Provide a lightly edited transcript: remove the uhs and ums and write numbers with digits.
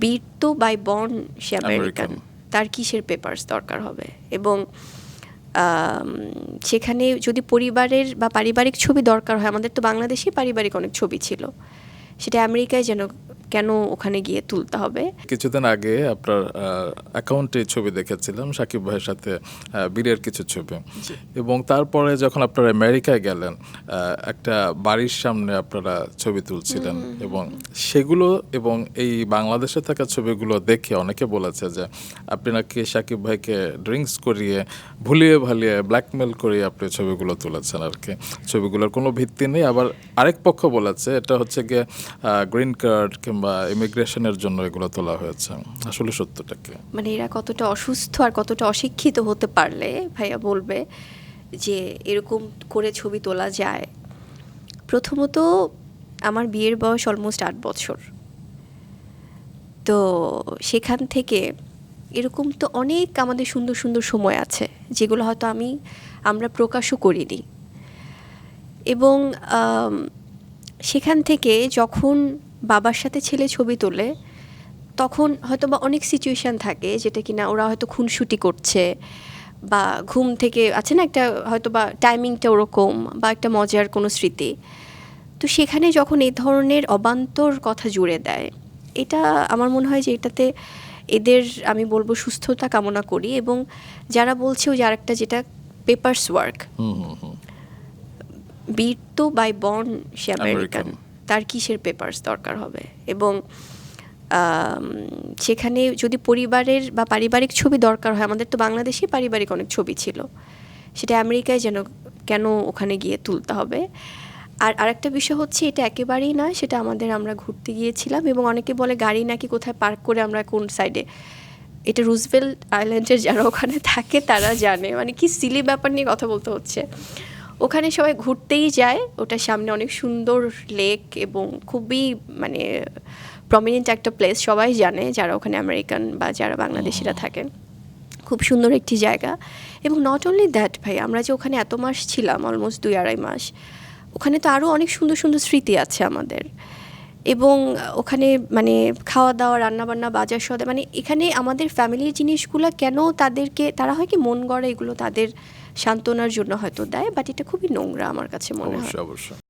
বীর তো by born সে আমেরিকান, আমেরিকান। তার কিসের পেপারস দরকার হবে? এবং সেখানে যদি পরিবারের বা পারিবারিক ছবি দরকার হয়, আমাদের তো বাংলাদেশে পারিবারিক অনেক ছবি ছিল, সেটা আমেরিকায় যেন কেন ওখানে গিয়ে তুলতে হবে? কিছুদিন আগে আপনার অ্যাকাউন্টে ছবি দেখেছিলাম সাকিব ভাইয়ের সাথে বীরের কিছু ছবি, এবং তারপরে যখন আপনারা আমেরিকায় গেলেন একটা বাড়ির সামনে আপনারা ছবি তুলছিলেন, এবং সেগুলো এবং এই বাংলাদেশে থাকা ছবিগুলো দেখে অনেকে বলেছে যে আপনি নাকি সাকিব ভাইকে ড্রিঙ্কস করিয়ে ভুলিয়ে ভালিয়ে ব্ল্যাকমেল করিয়ে আপনি ছবিগুলো তুলেছেন আর কি। ছবিগুলোর কোনো ভিত্তি নেই। আবার আরেক পক্ষ বলেছে এটা হচ্ছে গিয়ে গ্রিন কার্ড কিংবা ইমিগ্রেশনের জন্য এগুলো তোলা হয়েছে। আসলে সত্যটা কি? মানে এরা কতটা অসুস্থ আর কতটা অশিক্ষিত হতে পারলে ভাইয়া বলবে যে এরকম করে ছবি তোলা যায়? প্রথমত আমার বিয়ের বয়স অলমোস্ট 8 বছর, তো সেখান থেকে এরকম তো অনেক আমাদের সুন্দর সুন্দর সময় আছে যেগুলো হয়তো আমরা প্রকাশও করিনি। এবং সেখান থেকে যখন বাবার সাথে ছেলে ছবি তোলে, তখন হয়তো বা অনেক সিচুয়েশান থাকে যেটা কিনা ওরা হয়তো খুনসুটি করছে, বা ঘুম থেকে আছে না একটা হয়তো বা টাইমিংটা ওরকম, বা একটা মজার কোনো স্মৃতি। তো সেখানে যখন এই ধরনের অবান্তর কথা জুড়ে দেয়, এটা আমার মনে হয় যে এটাতে এদের আমি বলবো সুস্থতা কামনা করি। এবং যারা বলছে ওই যে আরেকটা যেটা পেপারস ওয়ার্ক, বীর তো বাই বর্ন সে আমেরিকান, তার কিসের পেপারস দরকার হবে? এবং সেখানে যদি পরিবারের বা পারিবারিক ছবি দরকার হয়, আমাদের তো বাংলাদেশে পারিবারিক অনেক ছবি ছিল, সেটা আমেরিকায় যেন কেন ওখানে গিয়ে তুলতে হবে? আর আরেকটা বিষয় হচ্ছে এটা একেবারেই না, সেটা আমরা ঘুরতে গিয়েছিলাম এবং অনেকে বলে গাড়ি নাকি কোথায় পার্ক করে আমরা কোন সাইডে, এটা রুজভেল্ট আইল্যান্ডের যারা ওখানে থাকে তারা জানে, মানে কি সিলি ব্যাপার নিয়ে কথা বলতে হচ্ছে। ওখানে সবাই ঘুরতেই যায়, ওটার সামনে অনেক সুন্দর লেক এবং খুবই মানে প্রমিনেন্ট একটা প্লেস, সবাই জানে যারা ওখানে আমেরিকান বা যারা বাংলাদেশিরা থাকেন। খুব সুন্দর একটি জায়গা। এবং নট অনলি দ্যাট ভাই, আমরা যে ওখানে এত মাস ছিলাম, অলমোস্ট 2-2.5 মাস, ওখানে তো আরও অনেক সুন্দর সুন্দর স্মৃতি আছে আমাদের। এবং ওখানে মানে খাওয়া দাওয়া, রান্নাবান্না, বাজার সদাই, মানে এখানে আমাদের ফ্যামিলির জিনিসগুলো কেন তারা হয় কি মন গড়া এগুলো তাদের সান্ত্বনার জন্য হয়তো দেয়, বাট এটা খুবই নোংরা আমার কাছে মনে হয়। অবশ্যই অবশ্যই।